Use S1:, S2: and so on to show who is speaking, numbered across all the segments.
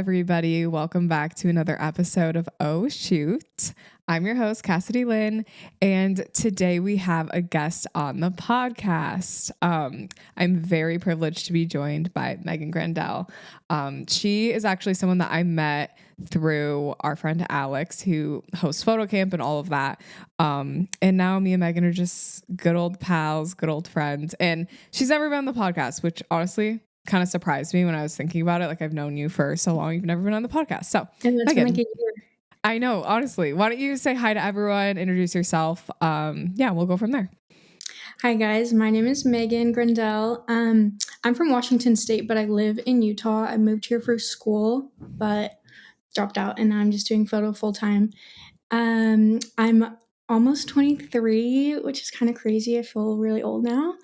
S1: everybody. Welcome back to another episode of Oh Shoot. I'm your host, Cassidy Lynne, and today we have a guest on the podcast. I'm very privileged to be joined by Maegan Grendell. She is actually someone that I met through our friend Alex, who hosts Photo Camp and all of that. And now me and Maegan are just good old pals, good old friends. And she's never been on the podcast, which honestly kind of surprised me when I was thinking about it. Like, I've known you for so long, you've never been on the podcast. So
S2: And it's been like a year.
S1: I know, honestly. Why don't you say hi to everyone, introduce yourself? We'll go from there.
S2: Hi guys, my name is Maegan Grendell. I'm from Washington State, but I live in Utah. I moved here for school, but dropped out, and I'm just doing photo full time. I'm almost 23, which is kind of crazy. I feel really old now.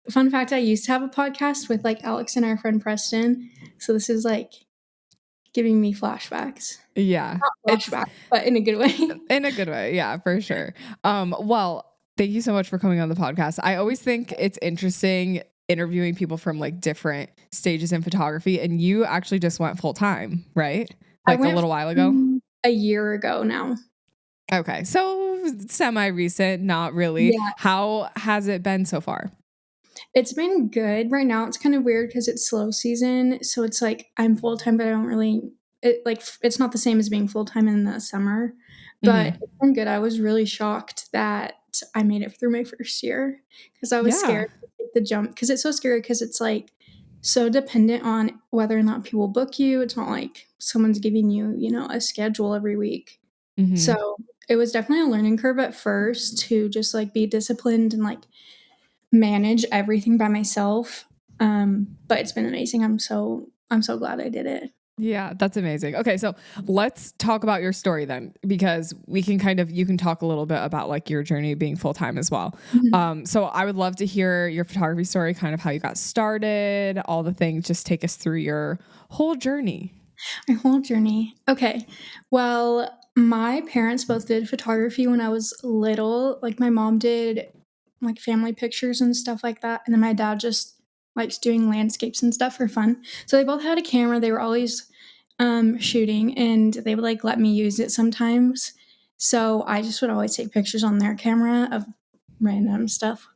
S2: Fun fact, I used to have a podcast with like Alex and our friend Preston. So this is like giving me flashbacks.
S1: Yeah.
S2: Not flashbacks, but in a good way.
S1: In a good way. Yeah, for sure. Well, thank you so much for coming on the podcast. I always think it's interesting interviewing people from like different stages in photography, and you actually just went full time, right? Like a little while ago?
S2: A year ago now.
S1: Okay. So semi-recent, not really.
S2: Yeah.
S1: How has it been so far?
S2: It's been good. Right now it's kind of weird because it's slow season. So it's like I'm full time, but I don't really it's not the same as being full time in the summer. But it's been good. I was really shocked that I made it through my first year because I was scared to take the jump, because it's so scary, because it's like so dependent on whether or not people book you. It's not like someone's giving you, a schedule every week. So it was definitely a learning curve at first to just like be disciplined and like manage everything by myself. But it's been amazing. I'm so glad I did it.
S1: Yeah, that's amazing. Okay, so let's talk about your story then, because you can talk a little bit about like your journey being full-time as well. So I would love to hear your photography story, kind of how you got started, all the things. Just take us through your whole journey.
S2: My whole journey. Okay. Well, my parents both did photography when I was little. Like my mom did like family pictures and stuff like that. And then my dad just likes doing landscapes and stuff for fun. So they both had a camera. They were always shooting, and they would like let me use it sometimes. So I just would always take pictures on their camera of random stuff.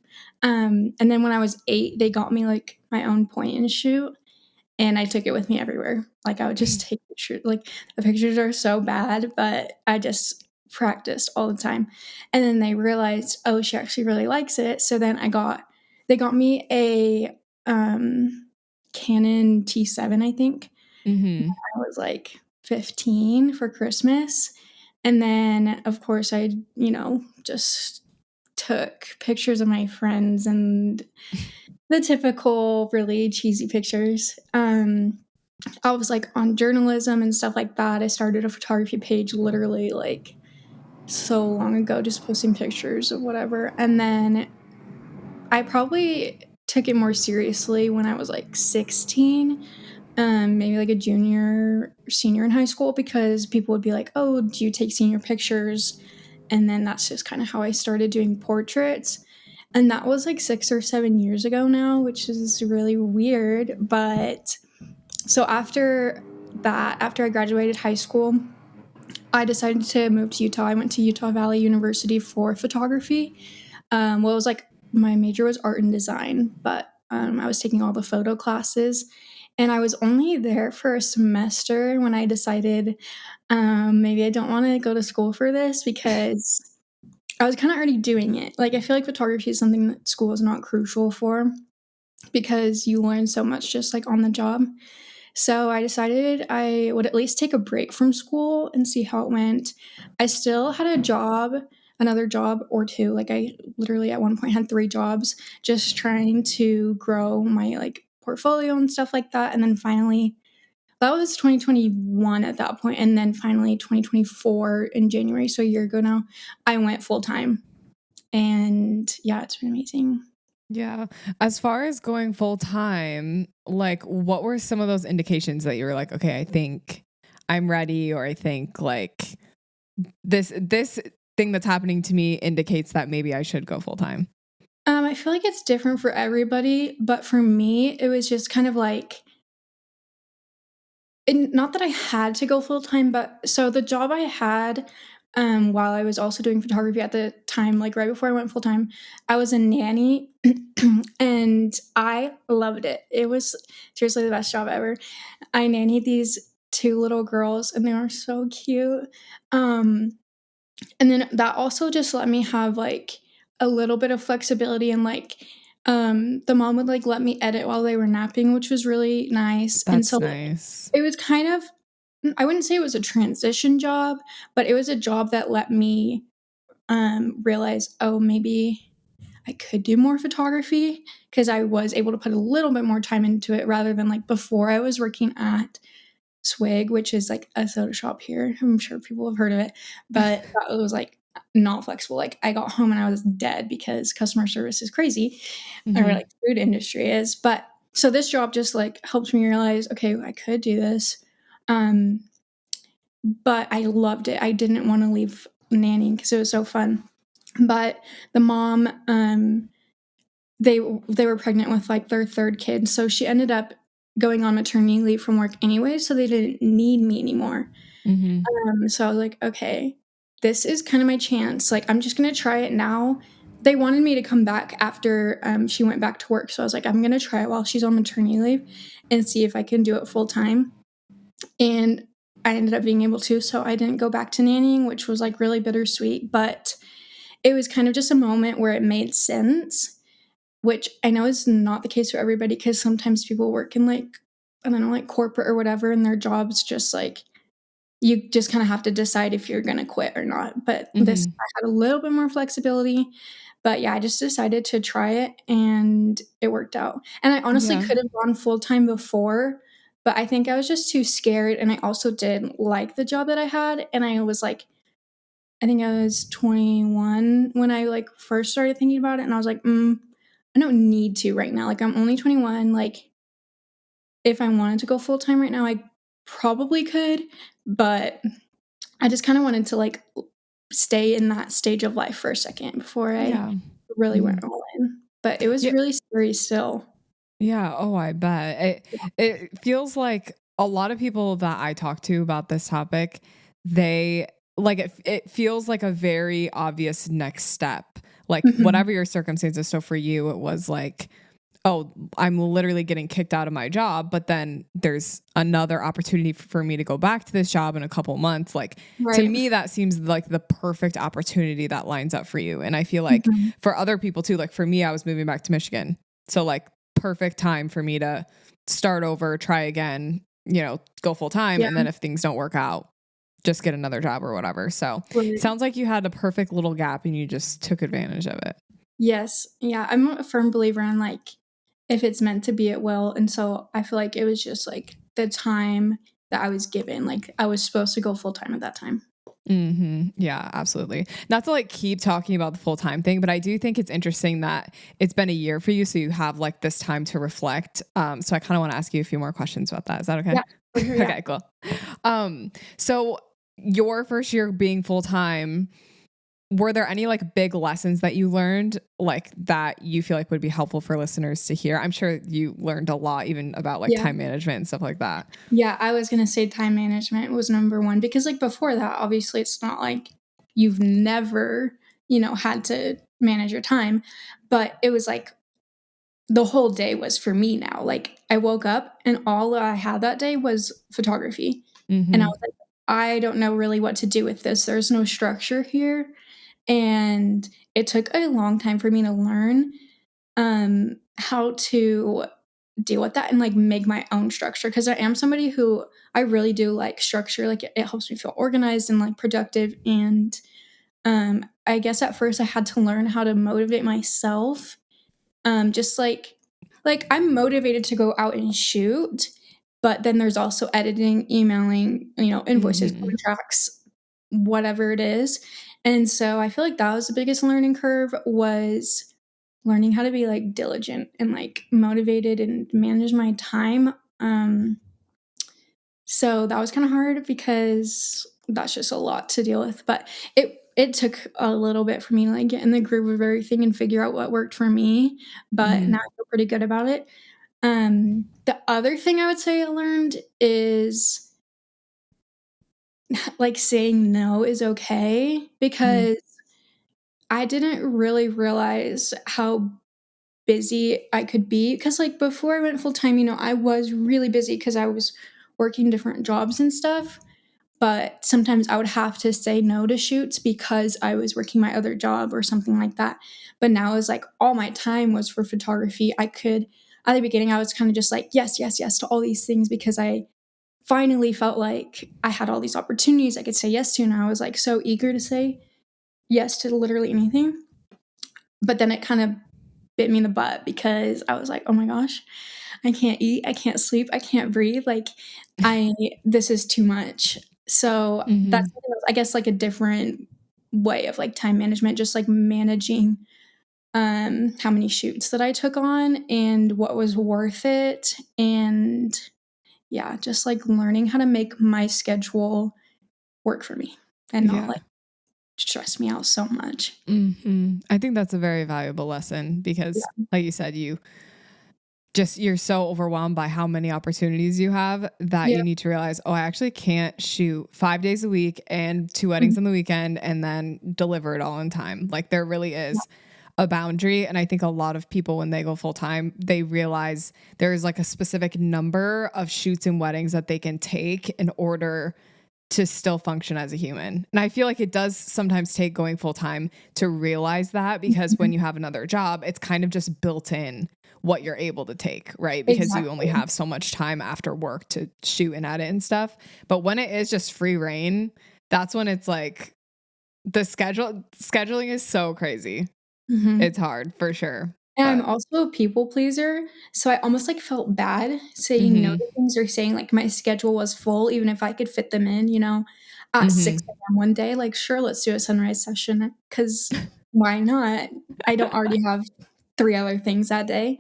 S2: And then when I was 8, they got me like my own point and shoot, and I took it with me everywhere. Like I would just take pictures. Like the pictures are so bad, but I just practiced all the time. And then they realized, oh, she actually really likes it. So then they got me a Canon T7, I think. I was like 15 for Christmas. And then of course I, just took pictures of my friends and the typical really cheesy pictures. I was like on journalism and stuff like that. I started a photography page literally like so long ago, just posting pictures of whatever. And then I probably took it more seriously when I was like 16, maybe like a junior, senior in high school, because people would be like, oh, do you take senior pictures? And then that's just kind of how I started doing portraits. And that was like 6 or 7 years ago now, which is really weird. But so after that, after I graduated high school, I decided to move to Utah. I went to Utah Valley University for photography. It was like my major was art and design, but I was taking all the photo classes. And I was only there for a semester when I decided maybe I don't want to go to school for this, because I was kind of already doing it. Like I feel like photography is something that school is not crucial for, because you learn so much just like on the job. So I decided I would at least take a break from school and see how it went. I still had a job, another job or two. Like I literally at one point had 3 jobs, just trying to grow my like portfolio and stuff like that. And then finally, that was 2021 at that point. And then finally 2024 in January, so a year ago now, I went full time. And yeah, it's been amazing.
S1: Yeah. As far as going full time, like what were some of those indications that you were like, okay, I think I'm ready, or I think like this thing that's happening to me indicates that maybe I should go full time?
S2: I feel like it's different for everybody, but for me, it was just kind of like not that I had to go full-time, but so the job I had, while I was also doing photography at the time, like, right before I went full-time, I was a nanny, and I loved it. It was seriously the best job ever. I nannied these 2 little girls, and they were so cute. Um, and then that also just let me have, like, a little bit of flexibility and, like, the mom would, like, let me edit while they were napping, which was really nice, and so,
S1: That's
S2: like,
S1: nice.
S2: it was kind of I wouldn't say it was a transition job, but it was a job that let me, realize, "Oh, maybe I could do more photography because I was able to put a little bit more time into it rather than, like, before I was working at Swig, which is, like, a soda shop here. I'm sure people have heard of it, but that was, like, not flexible. Like, I got home and I was dead because customer service is crazy, or,
S1: Mhm.
S2: like, food industry is, but so this job just, like, helped me realize, "Okay, I could do this." Um, but I loved it. I didn't wanna leave nannying because it was so fun. But the mom, they were pregnant with, like, their 3rd kid, so she ended up going on maternity leave from work anyway, so they didn't need me anymore.
S1: Mhm.
S2: So I was like, "Okay, this is kinda my chance, like, I'm just gonna try it now." They wanted me to come back after, she went back to work, so I was like, "I'm gonna try it while she's on maternity leave and see if I can do it full time." And I ended up being able to, so I didn't go back to nannying, which was, like, really bittersweet, but it was kind of just a moment where it made sense, which I know is not the case for everybody because sometimes people work in, like, I don't know, like, corporate or whatever, and their job's just, like, you just kinda have to decide if you're gonna quit or not, but this
S1: Mhm.
S2: I had a little bit more flexibility, but yeah, I just decided to try it, and it worked out, and I honestly
S1: Yeah.
S2: could have gone full-time before, but I think I was just too scared, and I also didn't like the job that I had, and I was, like, I think I was 21 when I, like, first started thinking about it, and I was like, I don't need to right now, like, I'm only 21, like, if I wanted to go full-time right now, I probably could, but I just kinda wanted to, like, stay in that stage of life for a second before I
S1: Yeah.
S2: really went
S1: Mhm.
S2: all in, but it was
S1: Yeah.
S2: really scary still.
S1: Yeah. Oh, I bet. It feels like a lot of people that I talk to about this topic, they like it feels like a very obvious next step. Like
S2: Mhm.
S1: whatever your circumstances. So for you, it was like, oh, I'm literally getting kicked out of my job, but then there's another opportunity for me to go back to this job in a couple months. Like to
S2: Right.
S1: me, that seems like the perfect opportunity that lines up for you. And I feel like
S2: Mhm.
S1: for other people too, like for me, I was moving back to Michigan. So like perfect time for me to start over, try again, go full time.
S2: Yeah,
S1: And then if things don't work out, just get another job or whatever. So
S2: right.
S1: sounds like you had a perfect little gap and you just took advantage of it.
S2: Yes. Yeah, I'm a firm believer in, like, if it's meant to be, it will, and so I feel like it was just, like, the time that I was given, like, I was supposed to go full-time at that time.
S1: Yeah, absolutely. Not to like keep talking about the full time thing, but I do think it's interesting that it's been a year for you. So you have like this time to reflect. So I kind of want to ask you a few more questions about that. Is that okay?
S2: Yeah, for sure, yeah.
S1: Okay, cool. So your first year being full time, were there any like big lessons that you learned like that you feel like would be helpful for listeners to hear? I'm sure you learned a lot even about like
S2: Yeah.
S1: time management and stuff like that.
S2: Yeah, I was gonna say time management was number 1 because, like, before that, obviously, it's not like you've never, had to manage your time, but it was like the whole day was for me now. Like, I woke up and all I had that day was photography, and I
S1: Mm-hmm.
S2: was like, "I don't know really what to do with this. There's no structure here," and it took a long time for me to learn, how to deal with that and, like, make my own structure because I am somebody who I really do like structure, like, it helps me feel organized and, like, productive, and, I guess at first I had to learn how to motivate myself, just I'm motivated to go out and shoot, but then there's also editing, emailing, invoices,
S1: Mm-hmm.
S2: contracts, whatever it is, and so I feel like that was the biggest learning curve was learning how to be, like, diligent and, like, motivated and manage my time, so that was kinda hard because that's just a lot to deal with, but it took a little bit for me to, like, get in the groove of everything and figure out what worked for me, but
S1: Mm-hmm.
S2: now I feel pretty good about it. The other thing I would say I learned is like saying no is okay, because I didn't really realize how busy I could be. Because like before I went full time, I was really busy because I was working different jobs and stuff. But sometimes I would have to say no to shoots because I was working my other job or something like that. But now it's like all my time was for photography. I could, at the beginning, I was kind of just like, yes, yes, yes to all these things because I finally felt like I had all these opportunities I could say yes to. And I was like so eager to say yes to literally anything. But then it kind of bit me in the butt because I was like, oh my gosh, I can't eat, I can't sleep, I can't breathe. Like, this is too much. So that's,
S1: Mm-hmm.
S2: I guess, like a different way of like time management, just like managing how many shoots that I took on and what was worth it. And yeah, just like learning how to make my schedule work for me and not
S1: Yeah.
S2: like stress me out so much.
S1: I think that's a very valuable lesson because,
S2: Yeah.
S1: like you said, you're so overwhelmed by how many opportunities you have that
S2: Yeah.
S1: you need to realize, oh, I actually can't shoot 5 days a week and 2
S2: Mhm.
S1: weddings on the weekend and then deliver it all in time. Like there really is a boundary. And I think a lot of people, when they go full time, they realize there's like a specific number of shoots and weddings that they can take in order to still function as a human. And I feel like it does sometimes take going full time to realize that, because when
S2: Mhm.
S1: you have another job, it's kind of just built in what you're able to take, right? Because you only
S2: Exactly.
S1: have so much time after work to shoot and edit and stuff. But when it is just free reign, that's when it's like the scheduling is so crazy.
S2: Mhm.
S1: It's hard for sure.
S2: And I'm
S1: But
S2: also a people pleaser, so I almost, like, felt bad saying no
S1: mhm.
S2: to things or saying, like, my schedule was full even if I could fit them in, at
S1: Mhm.
S2: 6 AM one day, like, "Sure, let's do a sunrise session," because why not? I don't already have 3 other things that day.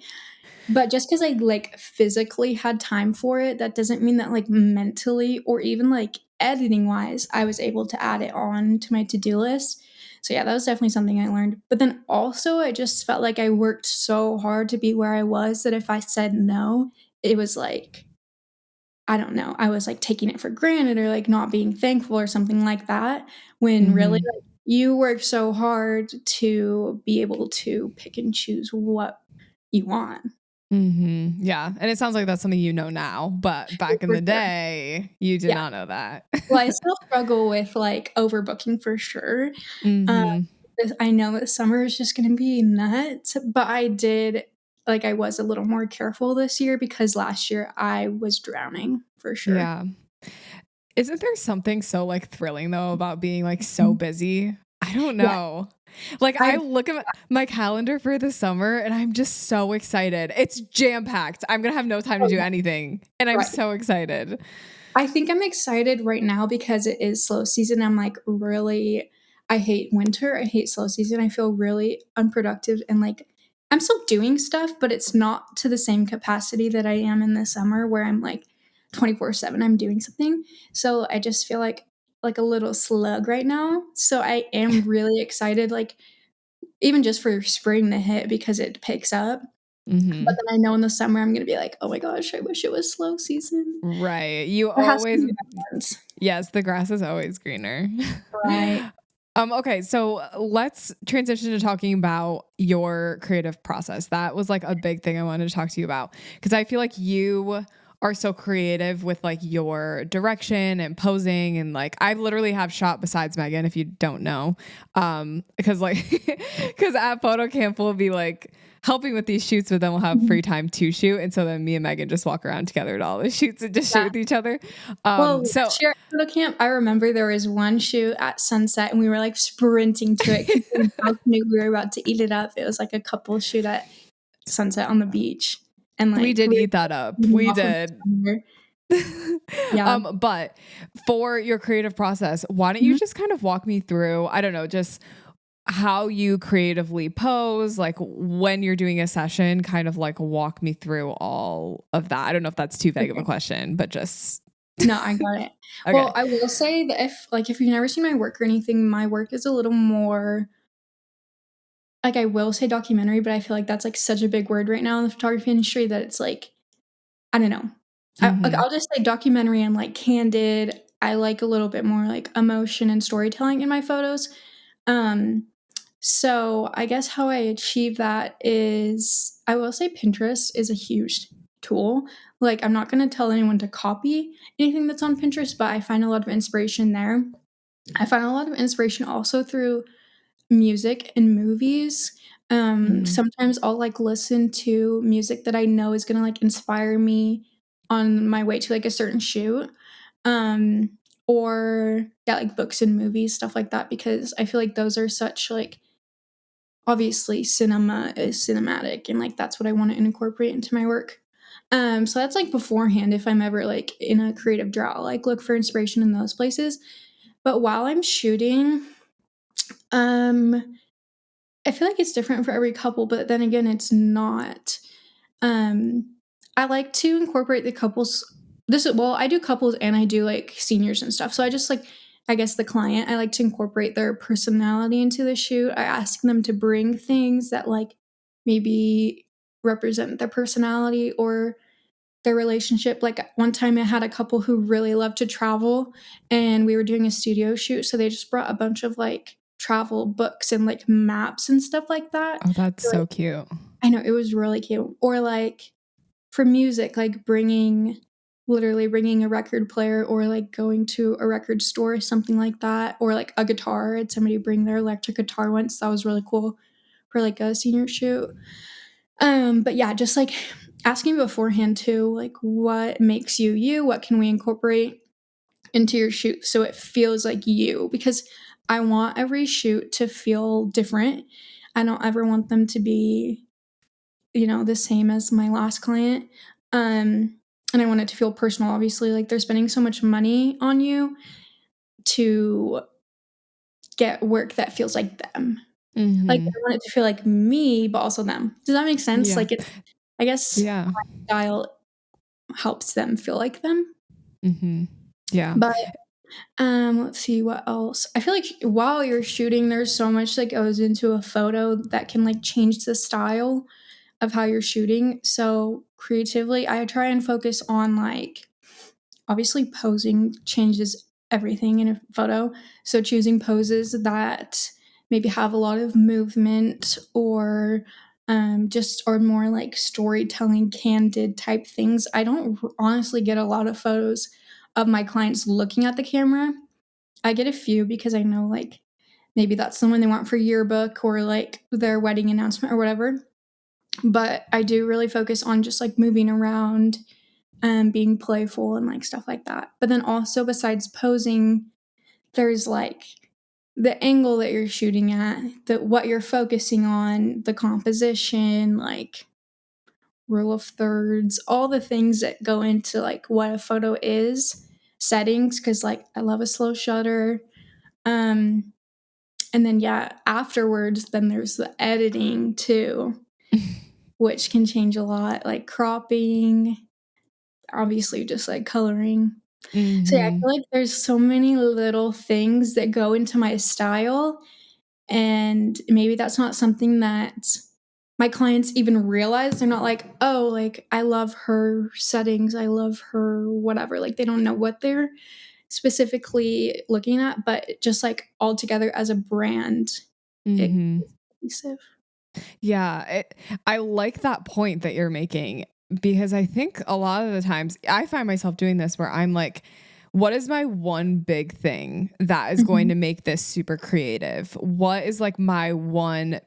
S2: But just because I, like, physically had time for it, that doesn't mean that, like, mentally or even, like, editing-wise, I was able to add it on to my to-do list. So, yeah, that was definitely something I learned. But then also, I just felt like I worked so hard to be where I was that if I said no, it was like, I don't know, I was, like, taking it for granted or, like, not being thankful or something like that, when really,
S1: Mhm.
S2: like, you work so hard to be able to pick and choose what you want.
S1: Mhm. Yeah, and it sounds like that's something you know now, but back in
S2: For
S1: the
S2: sure.
S1: day, you did
S2: Yeah.
S1: not know that.
S2: Well, I still struggle with, like, overbooking for sure. Um,
S1: Mhm.
S2: this I know that summer is just gonna be nuts, but I was a little more careful this year because last year I was drowning for sure.
S1: Yeah. Isn't there something so, like, thrilling, though, about being, like, so
S2: Mhm.
S1: busy? I don't
S2: Yeah,
S1: know. Like,
S2: I
S1: I look at my calendar for the summer, and I'm just so excited. It's jam-packed. I'm gonna have no time to
S2: oh,
S1: do
S2: yeah,
S1: anything, and I'm
S2: right.
S1: so excited.
S2: I think I'm excited right now because it is slow season. I'm like really I hate winter. I hate slow season. I feel really unproductive and like I'm still doing stuff, but it's not to the same capacity that I am in the summer where I'm like 24/7 I'm doing something. So I just feel like a little slug right now. So I am really excited like even just for spring to hit because it picks up. But
S1: Mhm.
S2: then I know in the summer I'm going to be like, "Oh my gosh, I wish it was slow season."
S1: Right. You
S2: There has to
S1: always
S2: be a balance.
S1: yes, the grass is always greener.
S2: Right.
S1: Okay, so let's transition to talking about your creative process. That was like a big thing I wanted to talk to you about because I feel like you are so creative with like your direction and posing and like I literally have shot besides Megan if you don't know. Because like because at photo camp we'll be like helping with these shoots, but then we'll have
S2: Mhm.
S1: free time to shoot. And so then me and Megan just walk around together to all the shoots and just shoot
S2: Yeah.
S1: with each other.
S2: Well,
S1: So
S2: last year at photo camp, I remember there was one shoot at sunset, and we were, like, sprinting to it 'cause we both knew we were about to eat it up. It was, like, a couple shoot at sunset on the beach, and,
S1: we
S2: like,
S1: did
S2: we were
S1: eat that
S2: both
S1: up.
S2: eating
S1: We
S2: off of
S1: did.
S2: each other. Yeah.
S1: But for your creative process, why don't you
S2: Mhm.
S1: just kind of walk me through, I don't know, just how you creatively pose, like when you're doing a session, kind of like walk me through all of that. I don't know if that's too vague of a
S2: Okay.
S1: question, but just
S2: No, I got it. Well,
S1: okay.
S2: I will say that if you've never seen my work or anything, my work is a little more like, I will say documentary, but I feel like that's, like, such a big word right now in the photography industry that it's, like I don't know. I'll just say documentary and like candid. I like a little bit more like emotion and storytelling in my photos. So I guess how I achieve that is, I will say Pinterest is a huge tool. Like, I'm not going to tell anyone to copy anything that's on Pinterest, but I find a lot of inspiration there. I find a lot of inspiration also through music and movies. Sometimes I'll like listen to music that I know is gonna like inspire me on my way to like a certain shoot. Um, or yeah, like books and movies, stuff like that, because I feel like those are such like, obviously cinema is cinematic and like that's what I want to incorporate into my work. So that's like beforehand if I'm ever like in a creative drought, I'll, like look for inspiration in those places. But while I'm shooting, um I feel like it's different for every couple, but then again, it's not. Um, I like to incorporate the couples. I do couples and I do like seniors and stuff. So I just like, I guess the client, I like to incorporate their personality into the shoot. I ask them to bring things that like maybe represent their personality or their relationship. Like one time I had a couple who really loved to travel and we were doing a studio shoot. So they just brought a bunch of like travel books and like maps and stuff like that.
S1: Oh, that's
S2: So,
S1: so
S2: like,
S1: cute.
S2: I know it was really cute. Or like for music, like literally bringing a record player or like going to a record store, something like that. Or like a guitar. I had somebody bring their electric guitar once. That was really cool for like a senior shoot. But yeah, just like asking beforehand too, like what makes you you? What can we incorporate into your shoot so it feels like you? Because I want every shoot to feel different. I don't ever want them to be, the same as my last client. And I want it to feel personal, obviously. Like they're spending so much money on you to get work that feels like them. Like I want it to feel like me, but also them. Does that make sense?
S1: Yeah.
S2: Like I guess
S1: Yeah.
S2: my style helps them feel like them.
S1: Yeah.
S2: But let's see what else. I feel like while you're shooting, there's so much that goes into a photo that can like change the style of how you're shooting. So creatively, I try and focus on like obviously posing changes everything in a photo. So choosing poses that maybe have a lot of movement or just or more like storytelling candid type things. I don't honestly get a lot of photos of my clients looking at the camera. I get a few because I know like maybe that's someone they want for yearbook or like their wedding announcement or whatever. But I do really focus on just like moving around and being playful and like stuff like that. But then also besides posing, there's like the angle that you're shooting at, what you're focusing on, the composition, like rule of thirds, all the things that go into like what a photo is, settings, because like I love a slow shutter. Um, and then yeah, afterwards, then there's the editing too, which can change a lot, like cropping, obviously just like coloring. So yeah, I feel like there's so many little things that go into my style, and maybe that's not something that my clients even realize. They're not like, "Oh, like I love her settings, I love her whatever." Like they don't know what they're specifically looking at, but just like all together as a brand, it is cohesive.
S1: Yeah, I like that point that you're making because I think a lot of the times I find myself doing this where I'm like, what is my one big thing that is going
S2: Mhm.
S1: to make this super creative? What is like my one,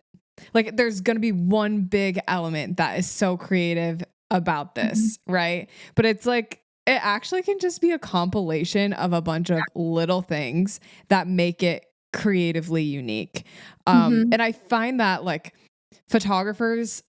S1: like there's going to be one big element that is so creative about
S2: Mhm.
S1: this, right? But it's like, it actually can just be a compilation of a bunch of little things that make it creatively unique.
S2: Mhm.
S1: And I find that like, photographers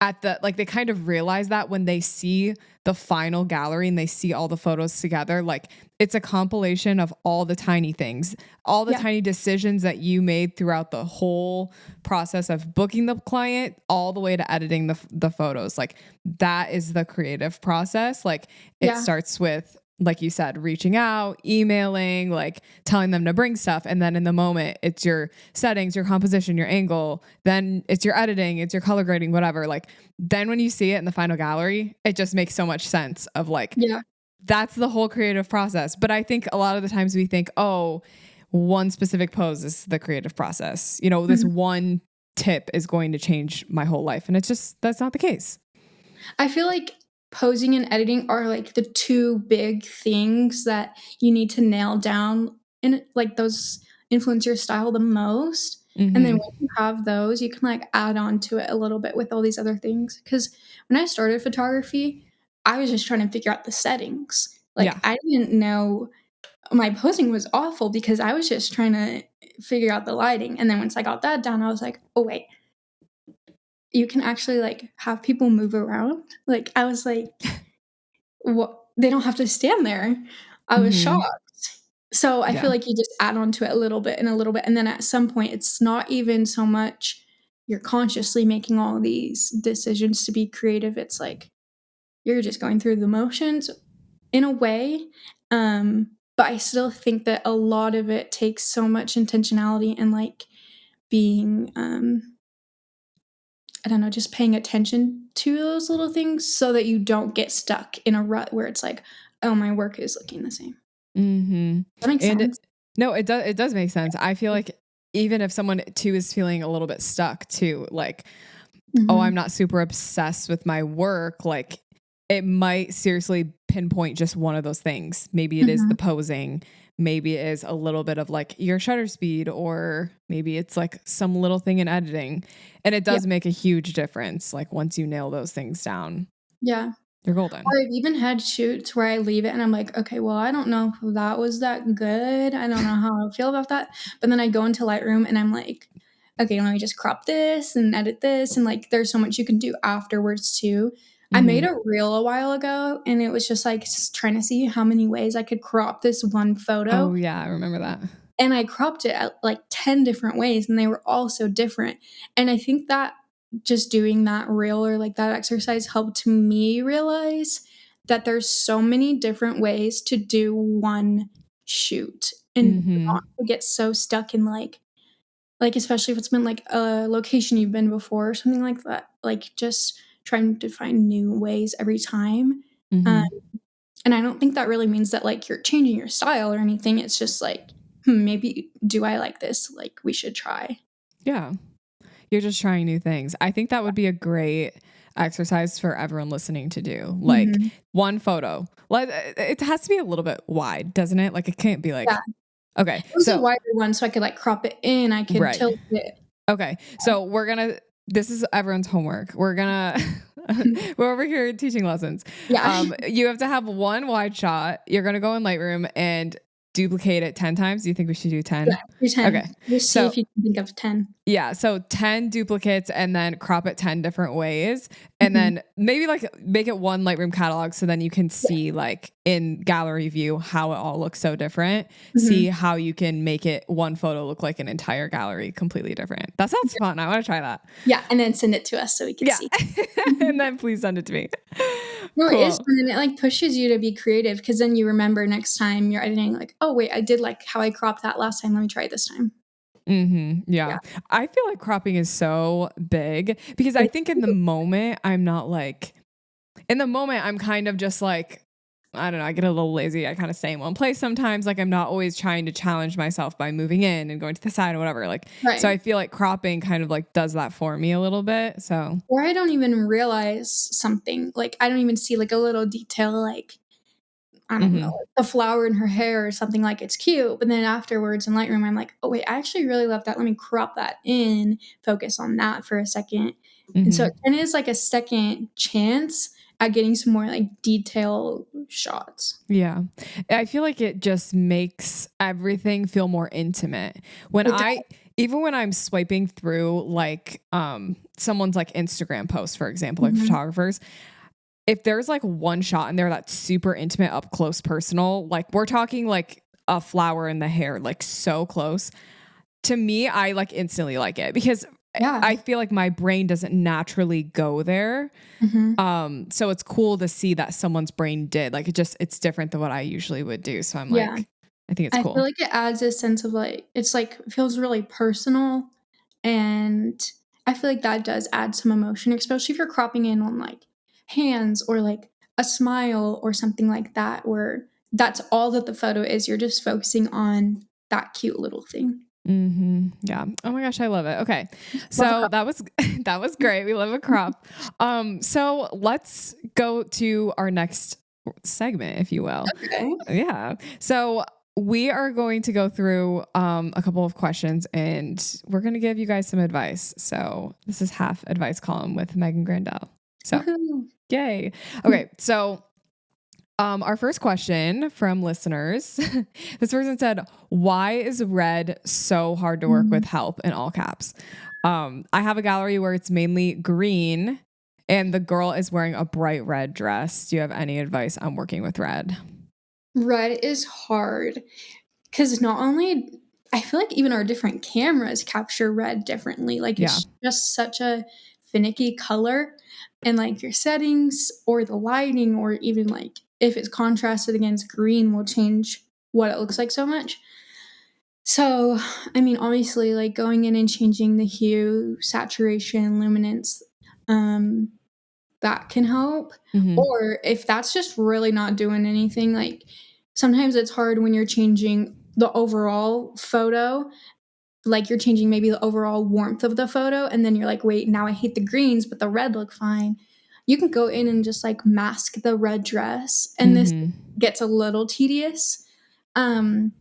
S1: at the like they kind of realize that when they see the final gallery and they see all the photos together, like it's a compilation of all the tiny things, all the
S2: Yeah.
S1: tiny decisions that you made throughout the whole process of booking the client all the way to editing the photos. Like that is the creative process. Like it
S2: Yeah.
S1: starts with like you said, reaching out, emailing, like telling them to bring stuff. And then in the moment, it's your settings, your composition, your angle, then it's your editing, it's your color grading, whatever. Like then when you see it in the final gallery, it just makes so much sense of like,
S2: Yeah.
S1: that's the whole creative process. But I think a lot of the times we think, oh, one specific pose is the creative process. You know, this one tip is going to change my whole life. And it's just, that's not the case.
S2: I feel like posing and editing are like the two big things that you need to nail down and like those influence your style the most. And then when you have those, you can like add on to it a little bit with all these other things. Because when I started photography, I was just trying to figure out the settings. Like I didn't know my posing was awful because I was just trying to figure out the lighting. And then once I got that down, I was like, oh wait, you can actually like have people move around. Like I was like, what? They don't have to stand there. I was shocked. So I feel like you just add on to it a little bit and a little bit. And then at some point, it's not even so much you're consciously making all these decisions to be creative. It's like you're just going through the motions in a way. But I still think that a lot of it takes so much intentionality and like being, I don't know, just paying attention to those little things so that you don't get stuck in a rut where it's like, oh, my work is looking the same. That makes sense.
S1: No, it does make sense. I feel like even if someone too is feeling a little bit stuck too, like, oh, I'm not super obsessed with my work. Like it might seriously pinpoint just one of those things. Maybe it is the posing. Maybe it is a little bit of like your shutter speed, or maybe it's like some little thing in editing. And it does make a huge difference. Like once you nail those things down, you're golden.
S2: Or I've even had shoots where I leave it and I'm like, okay, well, I don't know if that was that good. I don't know how I feel about that. But then I go into Lightroom and I'm like, okay, let me just crop this and edit this. And like, there's so much you can do afterwards too. I made a reel a while ago and it was just like trying to see how many ways I could crop this one photo.
S1: Oh yeah, I remember that.
S2: And I cropped it at like 10 different ways and they were all so different. And I think that just doing that reel or like that exercise helped me realize that there's so many different ways to do one shoot and not to get so stuck in like especially if it's been like a location you've been before or something like that, like just trying to find new ways every time. And I don't think that really means that like you're changing your style or anything. It's just like, maybe do I like this? Like we should try.
S1: Yeah. You're just trying new things. I think that would be a great exercise for everyone listening to do. Like one photo. Like it has to be a little bit wide, doesn't it? Like it can't be like, okay.
S2: It was a wider one so I could like crop it in. I could tilt it.
S1: Okay. So this is everyone's homework. We're over here teaching lessons.
S2: Yeah.
S1: You have to have one wide shot. You're going to go in Lightroom and duplicate it 10 times. Do you think we should do 10?
S2: Yeah, do 10.
S1: Okay.
S2: Just see if you can think of 10.
S1: Yeah. So 10 duplicates and then crop it 10 different ways. And then maybe like make it one Lightroom catalog. So then you can see like in gallery view, how it all looks so different. See how you can make it one photo look like an entire gallery completely different. That sounds fun. I want to try that.
S2: Yeah. And then send it to us so we can see.
S1: And then please send it to me.
S2: No, cool. It is fun and it like pushes you to be creative because then you remember next time you're editing like, oh wait, I did like how I cropped that last time. Let me try it this time.
S1: Yeah. I feel like cropping is so big because I think in the moment I'm kind of just like, I don't know, I get a little lazy. I kind of stay in one place sometimes. Like I'm not always trying to challenge myself by moving in and going to the side or whatever. Like, so I feel like cropping kind of like does that for me a little bit. So,
S2: or I don't even realize something. Like I don't even see like a little detail, like, I don't know, like a flower in her hair or something, like it's cute. But then afterwards in Lightroom, I'm like, oh wait, I actually really love that. Let me crop that in, focus on that for a second. And so it kind of is like a second chance at getting some more like detail shots.
S1: Yeah. I feel like it just makes everything feel more intimate. Even when I'm swiping through like someone's like Instagram post, for example, like photographers, if there's like one shot in there that's super intimate, up close, personal, like we're talking like a flower in the hair, like so close, to me, I like instantly like it because
S2: Yeah.
S1: I feel like my brain doesn't naturally go there. So it's cool to see that someone's brain did. Like it's different than what I usually would do. So I'm
S2: Yeah.
S1: like, I think it's
S2: I feel
S1: cool.
S2: like it adds a sense of like, it's like, feels really personal. And I feel like that does add some emotion, especially if you're cropping in on like hands or like a smile or something like that, where that's all that the photo is. You're just focusing on that cute little thing.
S1: Yeah. Oh my gosh, I love it. Okay.
S2: Love a
S1: So
S2: crop.
S1: that was that was great. We love a crop. So let's go to our next segment, if you will.
S2: Okay.
S1: Yeah. So we are going to go through a couple of questions and we're going to give you guys some advice. So this is half advice column with Maegan Grendell. So
S2: Woohoo.
S1: yay. Okay. So our first question from listeners, this person said, why is red so hard to work with, help, in all caps? I have a gallery where it's mainly green and the girl is wearing a bright red dress. Do you have any advice on working with red?
S2: Red is hard because not only I feel like even our different cameras capture red differently. Like
S1: Yeah.
S2: it's just such a finicky color, and like your settings or the lighting or even like if it's contrasted against green will change what it looks like so much. So, I mean, obviously, like going in and changing the hue, saturation, luminance, um, that can help.
S1: Mm-hmm.
S2: Or if that's just really not doing anything, like sometimes it's hard when you're changing the overall photo, like you're changing maybe the overall warmth of the photo, and then you're like, wait, now I hate the greens, but the red look fine. You can go in and just like mask the red dress, and this
S1: Mm-hmm.
S2: gets a little tedious. Um,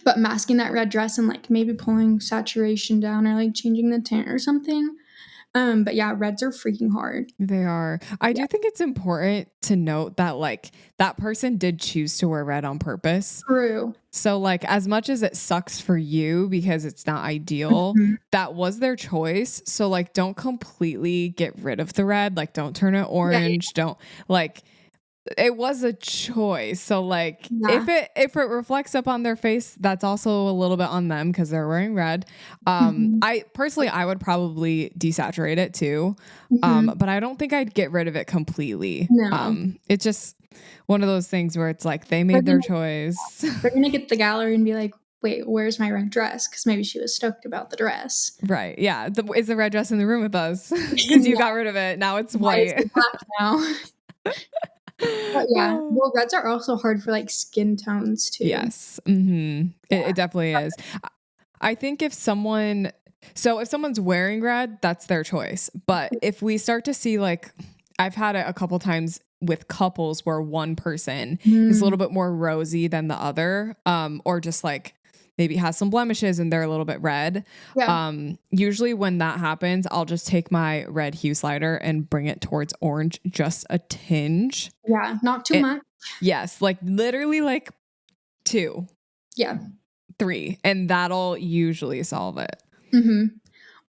S2: but masking that red dress and like maybe pulling saturation down or like changing the tint or something. But yeah, reds are freaking hard.
S1: They are. I
S2: Yeah.
S1: do think it's important to note that like that person did choose to wear red on purpose.
S2: True.
S1: So like as much as it sucks for you because it's not ideal,
S2: Mhm.
S1: that was their choice. So like don't completely get rid of the red, like don't turn it
S2: Yeah,
S1: orange, don't like it was a choice. So like
S2: yeah.
S1: if it reflects up on their face, that's also a little bit on them because they're wearing red.
S2: Mhm.
S1: I personally I would probably desaturate it too.
S2: Mhm.
S1: But I don't think I'd get rid of it completely.
S2: No.
S1: It's just one of those things where it's like they
S2: They're
S1: made their
S2: gonna
S1: choice.
S2: they're gonna get the gallery and be like, "Wait, where's my red dress?" Because maybe she was stoked about the dress.
S1: Right. Yeah. Is the red dress in the room with us? Because you
S2: Yeah,
S1: got rid of it. Now it's
S2: why is
S1: white.
S2: it black now? But yeah, well, reds are also hard for, like, skin tones too.
S1: Yes. Mm-hmm. It
S2: Yeah.
S1: definitely is. I think if someone's wearing red, that's their choice. But if we start to see like, I've had it a couple times with couples where one person is a
S2: Mm,
S1: little bit more rosy than the other, or just like maybe has some blemishes and they're a little bit red.
S2: yeah,
S1: Usually when that happens, I'll just take my red hue slider and bring it towards orange, just a tinge.
S2: yeah, not too
S1: It,
S2: much.
S1: yes, like literally like 2,
S2: Yeah.
S1: 3, and that'll usually solve it.
S2: Mhm.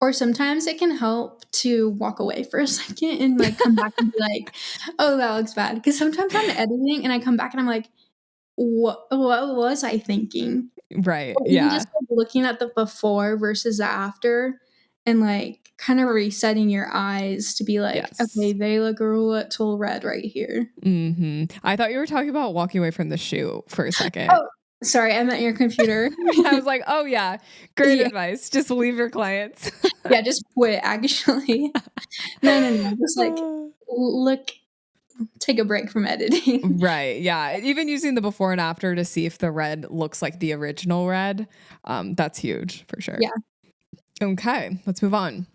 S2: Or sometimes it can help to walk away for a second and, like, come back and be like, "Oh, that looks bad." Because sometimes I'm editing and I come back and I'm like, what was I thinking?"
S1: Right.
S2: Or even
S1: Yeah.
S2: just, like, looking at the before versus the after and, like, kinda resetting your eyes to be like, "Okay,
S1: Yes.
S2: they look a little red right here."
S1: I thought you were talking about walking away from the shoe for a second.
S2: Oh, sorry, I meant your computer.
S1: I was like, "Oh yeah, great
S2: Yeah.
S1: advice. Just leave your clients."
S2: Yeah, just quit, actually. No, no, no, just, like, look take a break from editing.
S1: Right. Yeah. Even using the before and after to see if the red looks like the original red. That's huge for sure.
S2: Yeah.
S1: Okay, let's move on.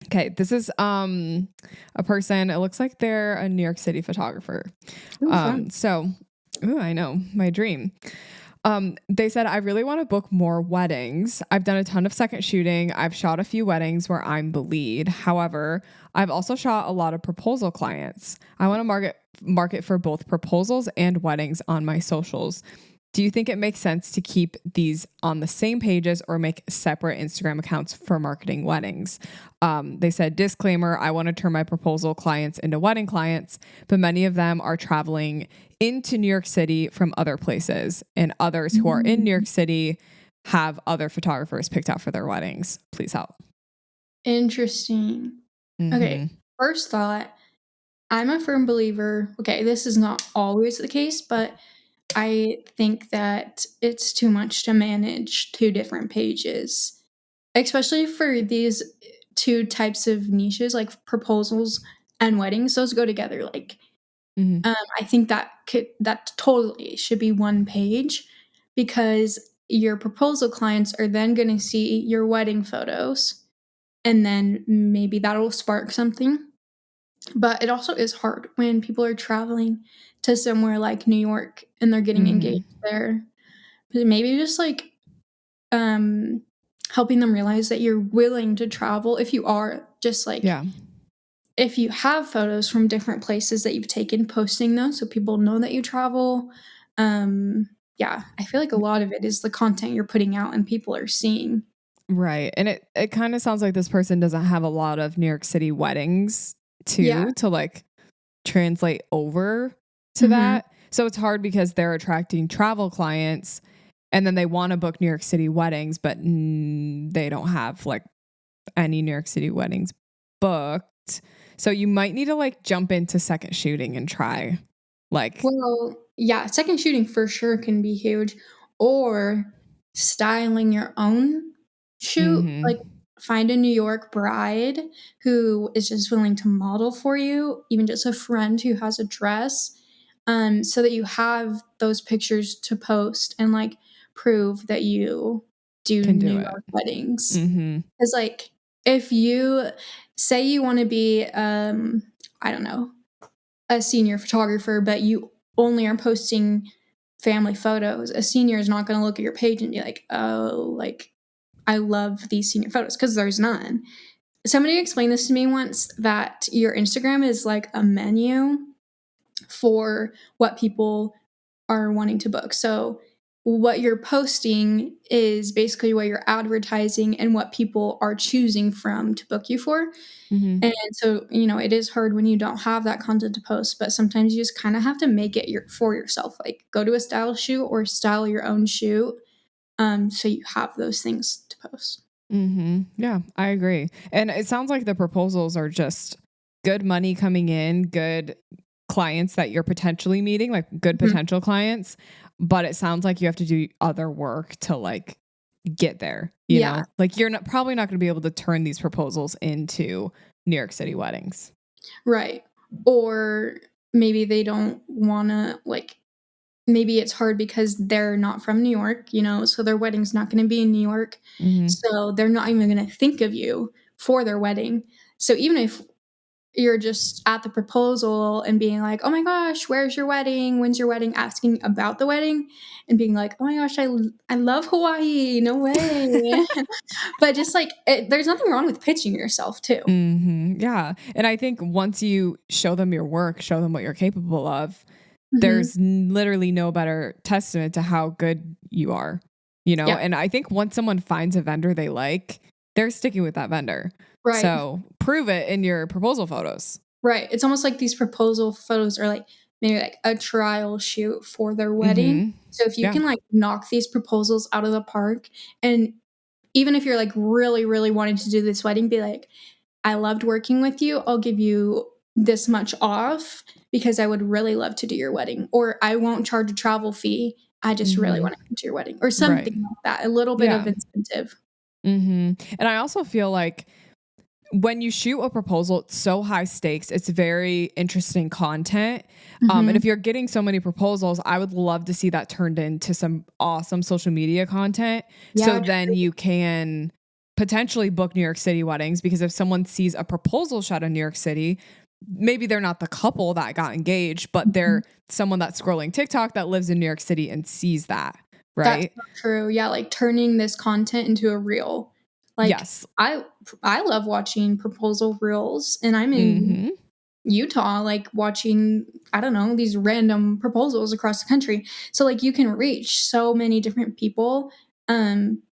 S1: Okay, this is a person, it looks like they're a New York City photographer.
S2: Ooh, fun.
S1: So ooh, I know, my dream. They said, I really want to book more weddings. I've done a ton of second shooting. I've shot a few weddings where I'm the lead. However, I've also shot a lot of proposal clients. I want to market for both proposals and weddings on my socials. Do you think it makes sense to keep these on the same pages or make separate Instagram accounts for marketing weddings? They said, disclaimer, I want to turn my proposal clients into wedding clients, but many of them are traveling into New York City from other places, and others who are in New
S2: Mm.
S1: York City have other photographers picked out for their weddings. Please help.
S2: Interesting. Okay,
S1: Mm-hmm.
S2: first thought, I'm a firm believer, okay, this is not always the case, but I think that it's too much to manage 2 different pages, especially for these 2 types of niches, like proposals and weddings, those go together, like,
S1: Mm-hmm.
S2: I think that totally should be 1 page because your proposal clients are then gonna see your wedding photos, and then maybe that'll spark something. But it also is hard when people are traveling to somewhere like New York and they're getting
S1: Mm-hmm.
S2: engaged there. But maybe just like um helping them realize that you're willing to travel if you are just like
S1: Yeah.
S2: if you have photos from different places that you've taken, posting those so people know that you travel. Yeah, I feel like a lot of it is the content you're putting out and people are seeing.
S1: Right. And it kind of sounds like this person doesn't have a lot of New York City weddings
S2: Yeah.
S1: too to like translate over to
S2: Mhm.
S1: that. So it's hard because they're attracting travel clients and then they want to book New York City weddings, but they don't have like any New York City weddings booked. So you might need to like jump into second shooting and try like,
S2: Well, yeah, second shooting for sure can be huge, or styling your own shoot.
S1: mm-hmm,
S2: Like, find a New York bride who is just willing to model for you, even just a friend who has a dress, so that you have those pictures to post and like prove that you do
S1: can do
S2: New
S1: it.
S2: York weddings.
S1: Mm-hmm,
S2: Because, like, if you say you want to be, I don't know, a senior photographer, but you only are posting family photos, a senior is not going to look at your page and be like, oh, like, I love these senior photos because there's none. Somebody explained this to me once that your Instagram is like a menu for what people are wanting to book. So, what you're posting is basically what you're advertising and what people are choosing from to book you for.
S1: mm-hmm.
S2: And so, it is hard when you don't have that content to post, but sometimes you just kind of have to make it for yourself. Like go to a style shoot or style your own shoot, so you have those things to post.
S1: Mm-hmm. Yeah, I agree. And it sounds like the proposals are just good money coming in, good clients that you're potentially meeting, like good
S2: Mhm.
S1: potential clients. But it sounds like you have to do other work to like get there, you
S2: Yeah,
S1: know? Like you're probably not going to be able to turn these proposals into New York City weddings.
S2: right. Or maybe they don't want to, like, maybe it's hard because they're not from New York, so their wedding's not going to be in New York.
S1: Mm-hmm.
S2: So they're not even going to think of you for their wedding. So even if you're just at the proposal and being like, "Oh my gosh, where's your wedding? When's your wedding?" Asking about the wedding and being like, "Oh my gosh, I love Hawaii. No way." But just like there's nothing wrong with pitching yourself too.
S1: Mm-hmm. Yeah. And I think once you show them your work, show them what you're capable of,
S2: Mhm.
S1: there's literally no better testament to how good you are, you know?
S2: Yeah,
S1: And I think once someone finds a vendor they like, they're sticking with that vendor.
S2: right.
S1: So prove it in your proposal photos.
S2: Right. It's almost like these proposal photos are like maybe like a trial shoot for their wedding.
S1: Mm-hmm.
S2: So if you
S1: Yeah.
S2: can like knock these proposals out of the park, and even if you're like really, really wanting to do this wedding, be like, I loved working with you. I'll give you this much off because I would really love to do your wedding. Or I won't charge a travel fee. I just really
S1: Mm-hmm.
S2: want to come to your wedding. Or
S1: Right.
S2: something like that. A little bit of
S1: Yeah.
S2: incentive.
S1: Mm-hmm. And I also feel like when you shoot a proposal, it's so high stakes. It's very interesting content. And
S2: Mhm.
S1: if you're getting so many proposals, I would love to see that turned into some awesome social media content. So
S2: Yeah,
S1: then you can potentially book New York City weddings because if someone sees a proposal shot in New York City, maybe they're not the couple that got engaged, but
S2: mhm.
S1: they're someone that's scrolling TikTok that lives in New York City and sees that.
S2: That's
S1: Right.
S2: so true. Yeah, like turning this content into a reel. Like
S1: Yes.
S2: I love watching proposal reels, and I'm in
S1: Mm-hmm.
S2: Utah, like watching, I don't know, these random proposals across the country. So like you can reach so many different people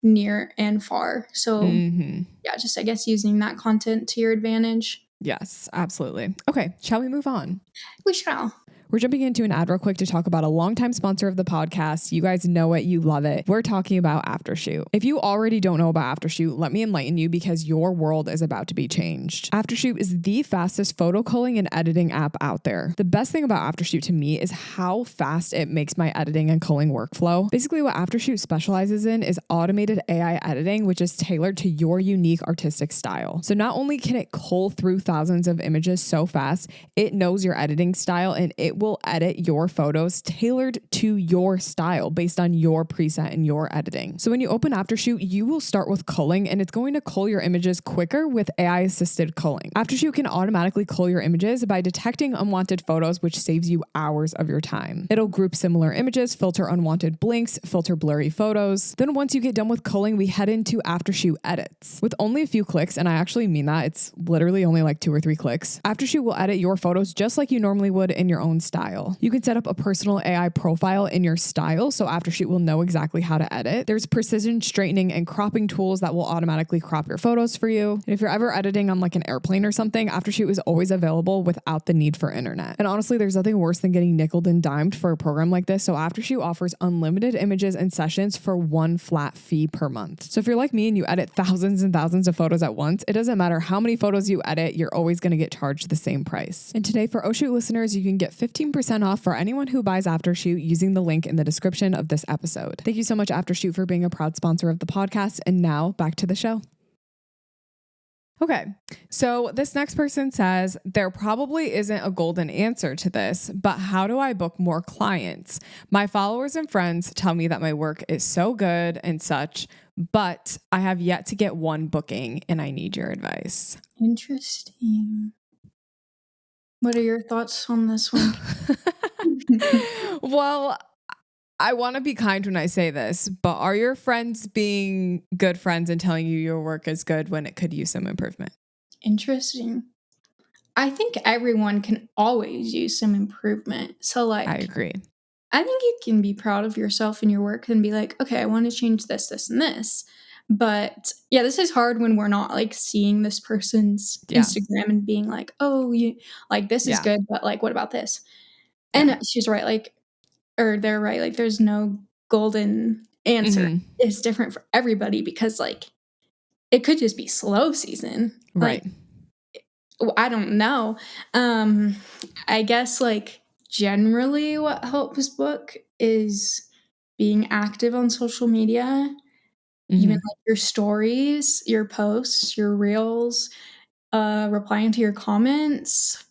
S2: near and far. So
S1: Mm-hmm.
S2: yeah, just I guess using that content to your advantage.
S1: Yes, absolutely. Okay, shall we move on?
S2: We shall.
S1: We're jumping into an ad real quick to talk about a longtime sponsor of the podcast. You guys know it. You love it. We're talking about Aftershoot. If you already don't know about Aftershoot, let me enlighten you because your world is about to be changed. Aftershoot is the fastest photo culling and editing app out there. The best thing about Aftershoot to me is how fast it makes my editing and culling workflow. Basically, what Aftershoot specializes in is automated AI editing, which is tailored to your unique artistic style. So not only can it cull through thousands of images so fast, it knows your editing style and it will edit your photos tailored to your style based on your preset and your editing. So when you open Aftershoot, you will start with culling and it's going to cull your images quicker with AI assisted culling. Aftershoot can automatically cull your images by detecting unwanted photos, which saves you hours of your time. It'll group similar images, filter unwanted blinks, filter blurry photos. Then once you get done with culling, we head into Aftershoot edits. With only a few clicks, and I actually mean that, it's literally only like 2 or 3 clicks, Aftershoot will edit your photos just like you normally would in your own style. You can set up a personal AI profile in your style, so Aftershoot will know exactly how to edit. There's precision straightening and cropping tools that will automatically crop your photos for you. And if you're ever editing on like an airplane or something, Aftershoot is always available without the need for internet. And honestly, there's nothing worse than getting nickeled and dimed for a program like this, so Aftershoot offers unlimited images and sessions for one flat fee per month. So if you're like me and you edit thousands and thousands of photos at once, it doesn't matter how many photos you edit, you're always going to get charged the same price. And today for Shoot listeners, you can get 15% off for anyone who buys Aftershoot using the link in the description of this episode. Thank you so much, Aftershoot, for being a proud sponsor of the podcast. And now back to the show. Okay, so this next person says, there probably isn't a golden answer to this, but how do I book more clients? My followers and friends tell me that my work is so good and such, but I have yet to get one booking and I need your advice.
S2: Interesting. What are your thoughts on this one?
S1: Well, I want to be kind when I say this, but are your friends being good friends and telling you your work is good when it could use some improvement?
S2: Interesting. I think everyone can always use some improvement. So like,
S1: I agree.
S2: I think you can be proud of yourself and your work and be like, okay, I want to change this, this, and this. But yeah, this is hard when we're not like seeing this person's Instagram and being like, oh, you like this is good, but like, what about this? And she's right. Like, or they're right. Like there's no golden answer. Mm-hmm. It's different for everybody because like it could just be slow season.
S1: Right.
S2: Like, I don't know. I guess like generally what helps book is being active on social media, mm-hmm. even like your stories, your posts, your reels, replying to your comments,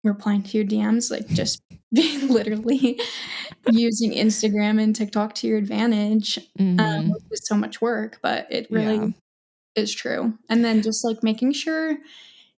S2: replying to your DMs, like just literally using Instagram and TikTok to your advantage.
S1: Mm-hmm.
S2: Which is so much work, but it really is true. And then just like making sure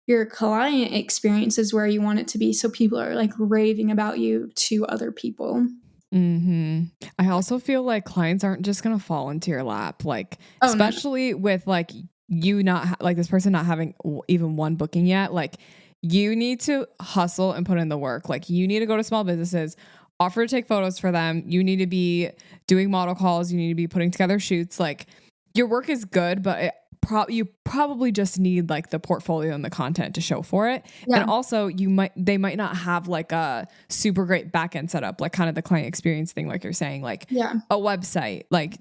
S2: your client experience is where you want it to be, so people are like raving about you to other people.
S1: Mm-hmm. I also feel like clients aren't just gonna fall into your lap, like especially with like you not like this person not having even one booking yet. Like you need to hustle and put in the work. Like you need to go to small businesses, offer to take photos for them. You need to be doing model calls. You need to be putting together shoots. Like your work is good, but you probably just need like the portfolio and the content to show for it. Yeah. And also they might not have like a super great backend setup, like kind of the client experience thing, like you're saying, like a website. Like,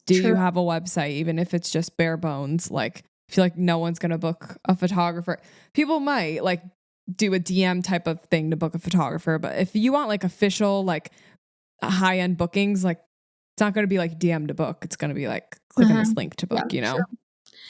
S1: do you have a website, even if it's just bare bones? Like, I feel like no one's going to book a photographer. People might like do a DM type of thing to book a photographer. But if you want like official, like high end bookings, like it's not going to be like DM to book. It's going to be like click on this link to book, you know? Sure.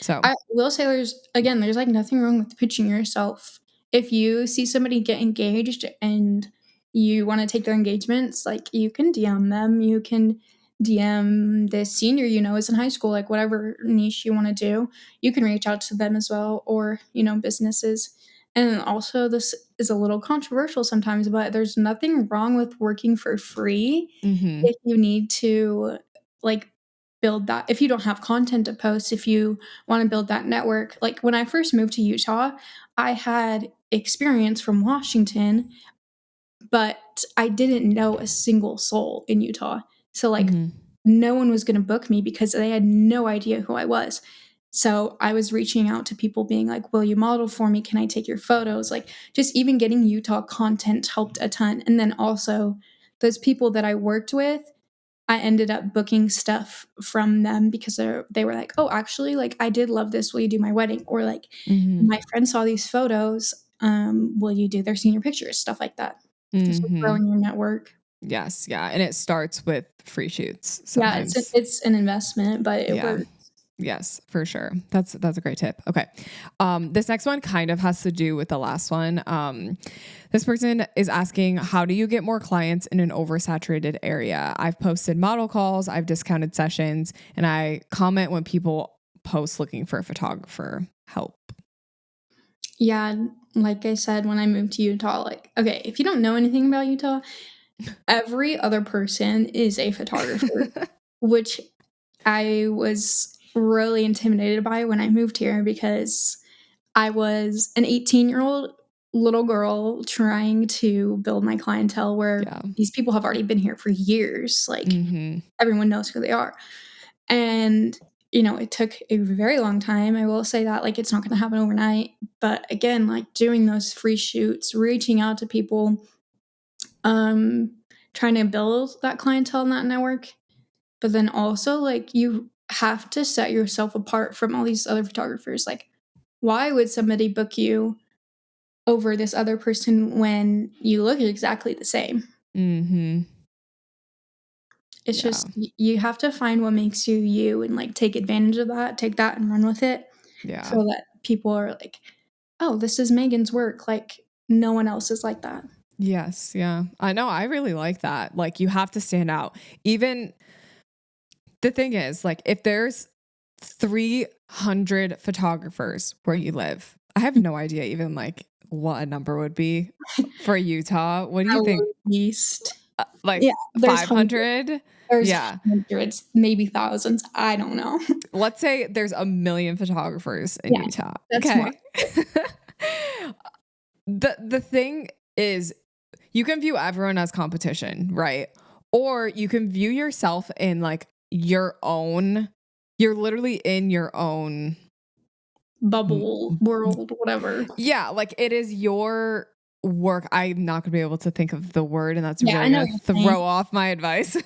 S1: So
S2: I will say there's like nothing wrong with pitching yourself. If you see somebody get engaged and you want to take their engagements, like you can DM them, you can DM the senior is in high school, like whatever niche you want to do, you can reach out to them as well, or businesses. And also, this is a little controversial sometimes, but there's nothing wrong with working for free if you need to like build that. If you don't have content to post, if you want to build that network. Like when I first moved to Utah, I had experience from Washington, but I didn't know a single soul in Utah. So like no one was going to book me because they had no idea who I was. So I was reaching out to people being like, will you model for me? Can I take your photos? Like, just even getting Utah content helped a ton. And then also those people that I worked with, I ended up booking stuff from them because they were like, oh, actually, like, I did love this. Will you do my wedding? Or like, my friend saw these photos. Will you do their senior pictures? Stuff like that. Just like growing your network.
S1: Yes. Yeah. And it starts with free shoots
S2: Yeah,
S1: sometimes.
S2: it's an investment, but it works.
S1: Yes, for sure. That's a great tip. Okay. This next one kind of has to do with the last one. This person is asking, how do you get more clients in an oversaturated area? I've posted model calls, I've discounted sessions, and I comment when people post looking for a photographer help.
S2: Yeah, like I said, when I moved to Utah, like, okay, if you don't know anything about Utah, every other person is a photographer, which I was really intimidated by when I moved here because I was an 18-year-old little girl trying to build my clientele where these people have already been here for years. Like, everyone knows who they are. And, you know, it took a very long time. I will say that, like, it's not going to happen overnight. But again, like, doing those free shoots, reaching out to people, trying to build that clientele and that network. But then also, like, you have to set yourself apart from all these other photographers. Like, why would somebody book you over this other person when you look exactly the same? It's just, you have to find what makes you you and, like, take advantage of that, take that and run with it. So that people are like, oh, this is Maegan's work. Like, no one else is like that.
S1: Yes. Yeah. I know. I really like that. Like, you have to stand out. Even the thing is, like, if there's 300 photographers where you live, I have no idea even like what a number would be for Utah. What do you think?
S2: Least.
S1: Like
S2: Yeah, there's
S1: 500?
S2: There's
S1: Yeah.
S2: hundreds, maybe thousands. I don't know.
S1: Let's say there's 1 million photographers in Utah.
S2: That's
S1: Okay. The thing is, you can view everyone as competition, right? Or you can view yourself in like you're literally in your own
S2: bubble world, whatever.
S1: Yeah, like it is your work. I'm not gonna be able to think of the word, and that's
S2: Yeah, I
S1: really
S2: know
S1: gonna
S2: what you're saying.
S1: throw off my advice.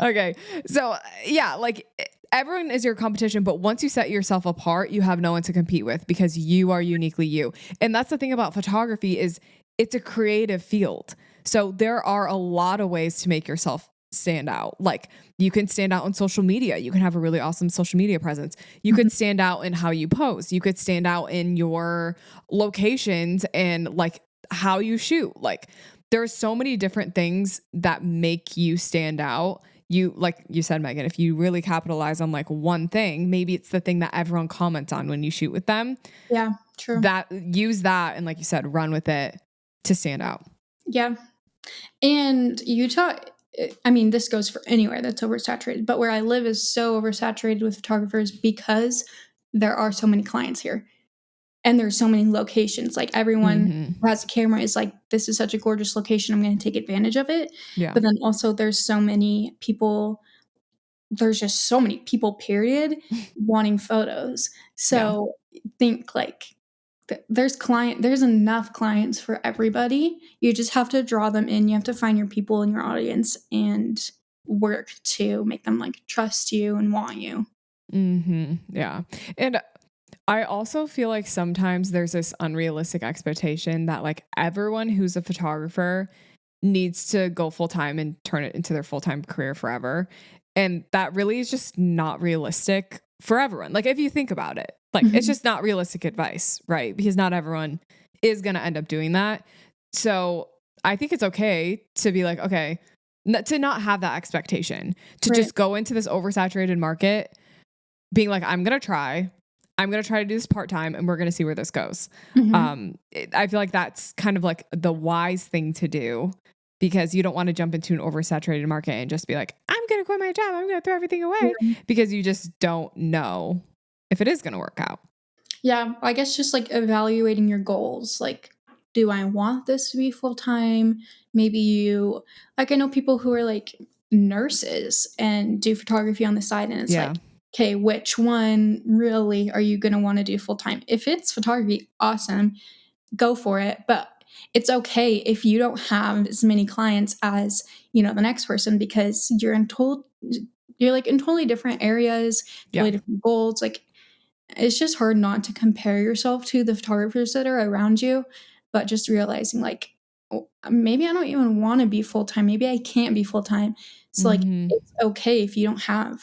S1: Okay. So yeah, like everyone is your competition, but once you set yourself apart, you have no one to compete with because you are uniquely you. And that's the thing about photography is it's a creative field. So there are a lot of ways to make yourself stand out. Like you can stand out on social media. You can have a really awesome social media presence. You could stand out in how you pose. You could stand out in your locations and like how you shoot. Like there's so many different things that make you stand out. You, like you said, Maegan, if you really capitalize on like one thing, maybe it's the thing that everyone comments on when you shoot with them.
S2: Yeah, true.
S1: Use that. And like you said, run with it to stand out.
S2: Yeah. And Utah, I mean, this goes for anywhere that's oversaturated, but where I live is so oversaturated with photographers because there are so many clients here and there's so many locations. Like everyone who has a camera is like, this is such a gorgeous location. I'm going to take advantage of it.
S1: Yeah.
S2: But then also there's so many people, there's just so many people, period, wanting photos. So think like, there's enough clients for everybody. You just have to draw them in. You have to find your people in your audience and work to make them like trust you and want you.
S1: Yeah. And I also feel like sometimes there's this unrealistic expectation that like everyone who's a photographer needs to go full time and turn it into their full-time career forever. And that really is just not realistic for everyone. Like if you think about it, like it's just not realistic advice, right? Because not everyone is going to end up doing that. So I think it's okay to be like, okay, to not have that expectation, to just go into this oversaturated market being like, I'm going to try to do this part-time and we're going to see where this goes. I feel like that's kind of like the wise thing to do because you don't want to jump into an oversaturated market and just be like, I'm going to quit my job. I'm going to throw everything away because you just don't know if it is going to work out.
S2: Yeah. I guess just like evaluating your goals. Like, do I want this to be full-time? Maybe like I know people who are like nurses and do photography on the side and it's like, okay, which one really are you going to want to do full time? If it's photography, awesome, go for it. But it's okay if you don't have as many clients as, the next person, because you're like in totally different areas, totally different goals. Like, it's just hard not to compare yourself to the photographers that are around you, but just realizing like, oh, maybe I don't even want to be full-time. Maybe I can't be full-time. So like, it's okay if you don't have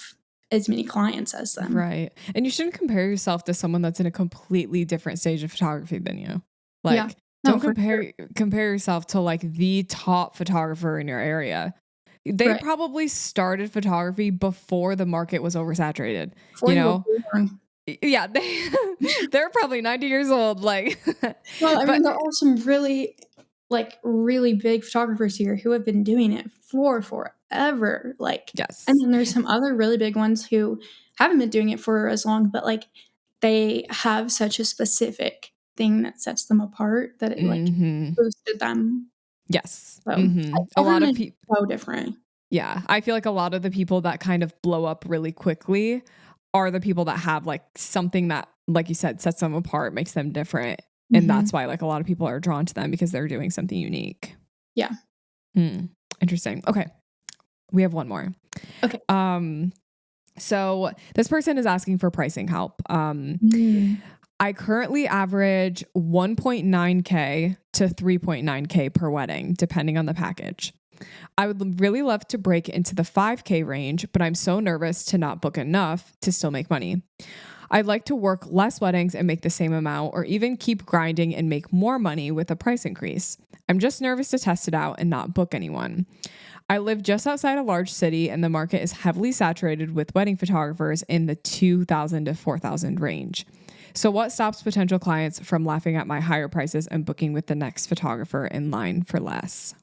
S2: as many clients as them.
S1: Right. And you shouldn't compare yourself to someone that's in a completely different stage of photography than you. Like, don't compare yourself to like the top photographer in your are. They probably started photography before the market was oversaturated.
S2: Before you were born.
S1: Yeah, they're probably 90 years old. Like,
S2: well, I mean, there are some really big photographers here who have been doing it for forever. Like,
S1: yes.
S2: And then there's some other really big ones who haven't been doing it for as long, but like they have such a specific thing that sets them apart that it like boosted them.
S1: Yes.
S2: So
S1: a lot of people
S2: so different.
S1: Yeah. I feel like a lot of the people that kind of blow up really quickly are the people that have like something that, like you said, sets them apart, makes them different. And that's why like a lot of people are drawn to them, because they're doing something unique.
S2: Yeah.
S1: Interesting. Okay. We have one more.
S2: Okay.
S1: So this person is asking for pricing help. I currently average 1.9K to 3.9K per wedding, depending on the package. I would really love to break into the 5K range, but I'm so nervous to not book enough to still make money. I'd like to work less weddings and make the same amount, or even keep grinding and make more money with a price increase. I'm just nervous to test it out and not book anyone. I live just outside a large city, and the market is heavily saturated with wedding photographers in the 2,000 to 4,000 range. So what stops potential clients from laughing at my higher prices and booking with the next photographer in line for less?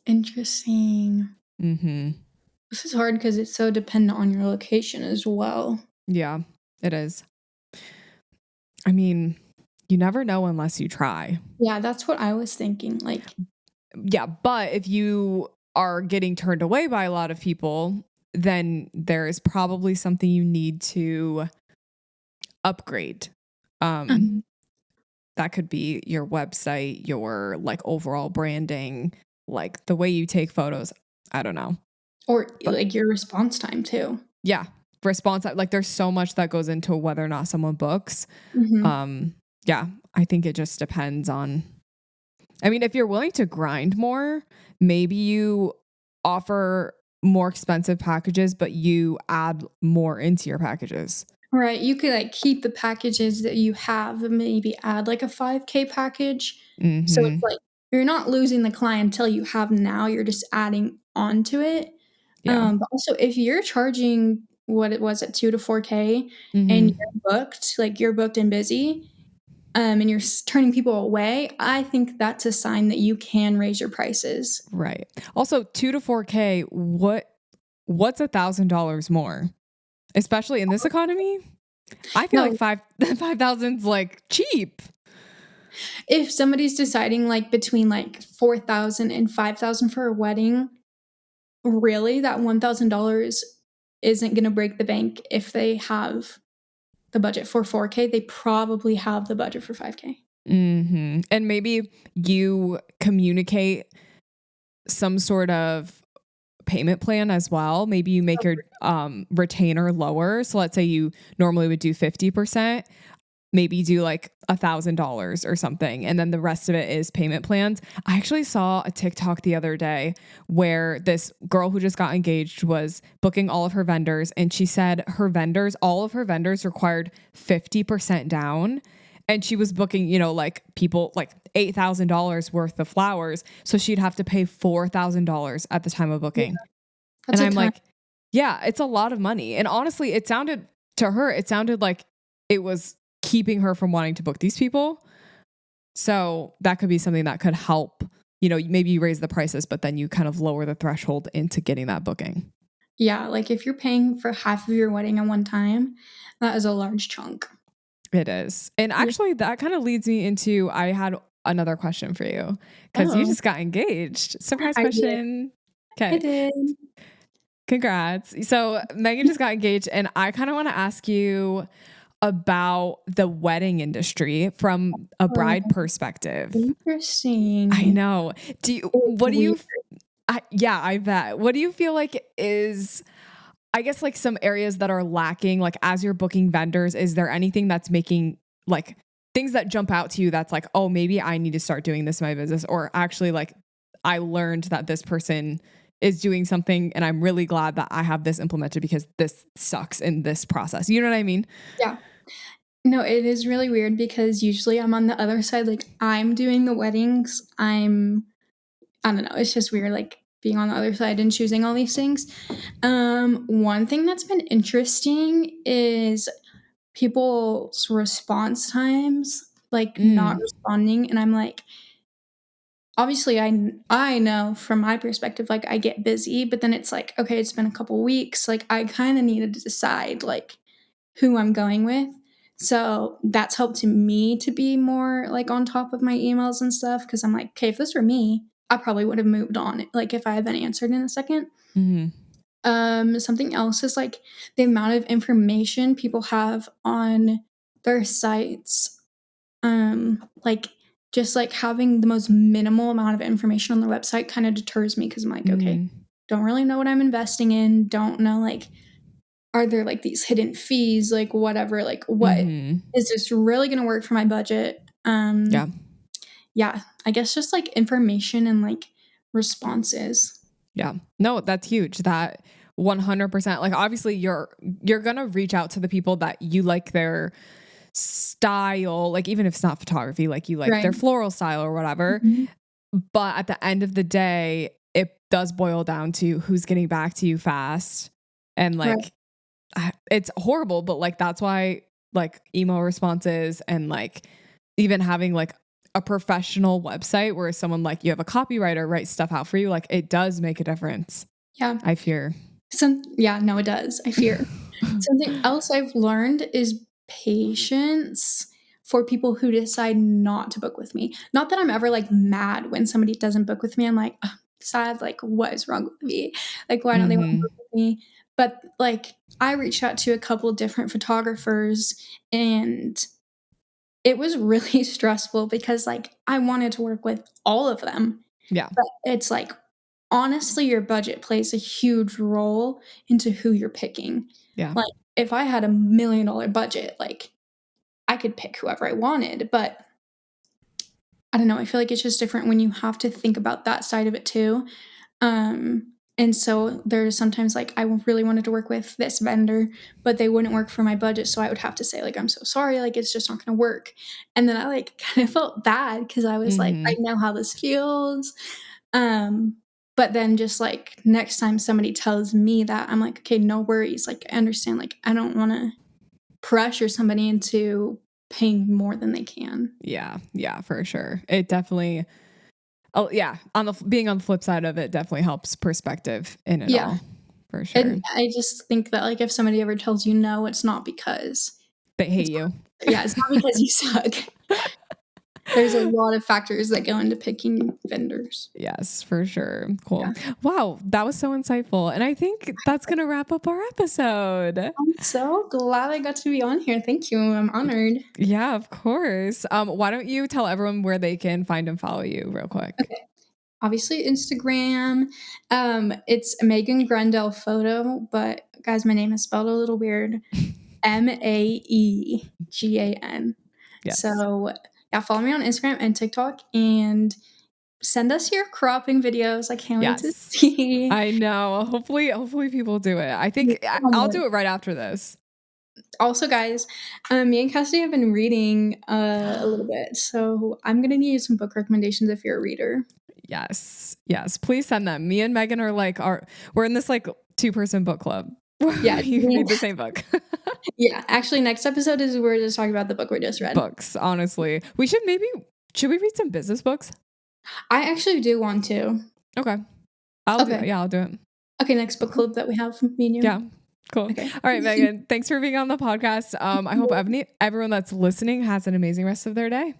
S2: Interesting. This is hard because it's so dependent on your location as well.
S1: Yeah, it is. I mean, you never know unless you try.
S2: Yeah, that's what I was thinking. Like,
S1: yeah, but if you are getting turned away by a lot of people, then there is probably something you need to upgrade. That could be your website, your like overall branding, like the way you take photos. I don't know.
S2: Or like your response time too.
S1: Yeah. Response, like there's so much that goes into whether or not someone books. Yeah, I think it just depends on, I mean, if you're willing to grind more, maybe you offer more expensive packages, but you add more into your packages.
S2: Right. You could like keep the packages that you have and maybe add like a 5K package. So it's like you're not losing the clientele you have now, you're just adding on to it. But also if you're charging what it was at 2 to 4K and you're booked and busy, and you're turning people away, I think that's a sign that you can raise your prices.
S1: Right. Also, 2 to 4K, what's $1,000 more? Especially in this economy? I feel like 5,000's like cheap.
S2: If somebody's deciding like between like 4,000 and 5,000 for a wedding, really that $1,000 isn't going to break the bank. If they have the budget for 4K, they probably have the budget for 5K.
S1: And maybe you communicate some sort of payment plan as well. Maybe you make your retainer lower. So let's say you normally would do 50%. Maybe do like $1,000 or something. And then the rest of it is payment plans. I actually saw a TikTok the other day where this girl who just got engaged was booking all of her vendors. And she said all of her vendors required 50% down. And she was booking, like people like $8,000 worth of flowers. So she'd have to pay $4,000 at the time of booking. Yeah, and I'm like, yeah, it's a lot of money. And honestly, it sounded like it was keeping her from wanting to book these people. So that could be something that could help, maybe you raise the prices, but then you kind of lower the threshold into getting that booking.
S2: Yeah. Like if you're paying for half of your wedding at one time, that is a large chunk.
S1: It is. And actually that kind of leads me into, I had another question for you because you just got engaged. Surprise question. Okay.
S2: I did.
S1: Congrats. So Maegan just got engaged, and I kind of want to ask you about the wedding industry from a
S2: Oh,
S1: bride perspective. I
S2: interesting.
S1: know.
S2: It's
S1: What do
S2: weird.
S1: you, yeah, I bet. What do you feel like is, I guess, like some areas that are lacking, like as you're booking vendors, is there anything that's making like things that jump out to you that's like, oh, maybe I need to start doing this in my business, or actually like I learned that this person is doing something and I'm really glad that I have this implemented because this sucks in this process. You know what I mean?
S2: Yeah. No, it is really weird because usually I'm on the other side, like, I'm doing the weddings. I don't know, it's just weird, like, being on the other side and choosing all these things. One thing that's been interesting is people's response times, like, not
S1: Mm,
S2: responding, and I'm like, obviously, I know from my perspective, like, I get busy, but then it's like, okay, it's been a couple weeks, like, I kinda needed to decide, like, who I'm going with. So, that's helped me to be more, like, on top of my emails and stuff because 'cause I'm like, "Okay, if this were me, I probably would have moved on, like, if I had been answered in a second."
S1: mhm,
S2: Something else is, like, the amount of information people have on their sites, like, just, like, having the most minimal amount of information on their website kinda deters me because 'cause I'm like, "Okay,
S1: mhm,
S2: don't really know what I'm investing in, don't know, like, are there, like, these hidden fees, like, whatever, like, what
S1: mhm.
S2: is this really gonna work for my budget?"
S1: Yeah.
S2: Yeah, I guess just, like, information and, like, responses.
S1: Yeah. No, that's huge. That 100%. Like obviously you're going to reach out to the people that you like their style, like even if it's not photography, like you like
S2: Right.
S1: their floral style or whatever.
S2: Mhm.
S1: But at the end of the day, it does boil down to who's getting back to you fast. And
S2: Right.
S1: like it's horrible, but like that's why like email responses and like even having like a professional website where someone like you have a copywriter write stuff out for you, like it does make a difference.
S2: Yeah.
S1: I fear.
S2: Yeah, no, it does, I fear. Something else I've learned is patience for people who decide not to book with me. Not that I'm ever, like, mad when somebody doesn't book with me, I'm like, "Ugh, sad, like, what is wrong with me? Like, why don't they wanna
S1: Mhm.
S2: book with me?" But, like, I reached out to a couple different photographers, and it was really stressful because, like, I wanted to work with all of them,
S1: Yeah.
S2: but it's like, honestly, your budget plays a huge role into who you're picking.
S1: Yeah.
S2: Like, if I had $1,000,000 budget, like, I could pick whoever I wanted, but I don't know, I feel like it's just different when you have to think about that side of it too. And so there's sometimes, like, I really wanted to work with this vendor, but they wouldn't work for my budget, so I would have to say, like, "I'm so sorry, like, it's just not gonna work." And then I, like, kind of felt bad because I was like, "I
S1: Mhm.
S2: know how this feels." Um, but then just, like, next time somebody tells me that, I'm like, "Okay, no worries." Like, I understand, like, I don't wanna pressure somebody into paying more than they can.
S1: Yeah. Yeah, for sure. It definitely oh, yeah, on the being on the flip side of it definitely helps perspective in it
S2: Yeah,
S1: all, for
S2: and
S1: sure.
S2: I just think that, like, if somebody ever tells you no, it's not because
S1: They hate
S2: it's
S1: you.
S2: it's not because you suck. There's a lot of factors that go into picking vendors.
S1: Yes, for sure. Cool.
S2: Yeah.
S1: Wow, that was so insightful, and I think that's gonna wrap up our episode.
S2: I'm so glad I got to be on here. Thank you. I'm honored.
S1: Yeah, of course. Why don't you tell everyone where they can find and follow you real quick?
S2: Okay. Obviously, Instagram. It's Maegan Grendell photo, but guys, my name is spelled a little weird. Maegan.
S1: Yes.
S2: So, yeah, follow me on Instagram and TikTok and send us your cropping videos. I can't wait to
S1: Yes.
S2: see.
S1: I know. Hopefully people do it. I think I'll do it right after this.
S2: Also, guys, me and Cassidy have been reading a little bit, so I'm gonna need some book recommendations if you're a reader.
S1: Yes. Yes. Please send them. Me and Megan are like we're in this like two-person book club where
S2: Yeah,
S1: we read the same book.
S2: yeah. Actually, next episode is we're just talking about the book we just read.
S1: Books, honestly. Should we read some business books?
S2: I actually do want to.
S1: Okay. I'll do it.
S2: Okay.
S1: Yeah, I'll do it.
S2: Okay, next book club that we have, me and
S1: Yeah.
S2: you.
S1: Cool.
S2: Okay.
S1: All right, Megan. Thanks for being on the podcast. I hope everyone that's listening has an amazing rest of their day.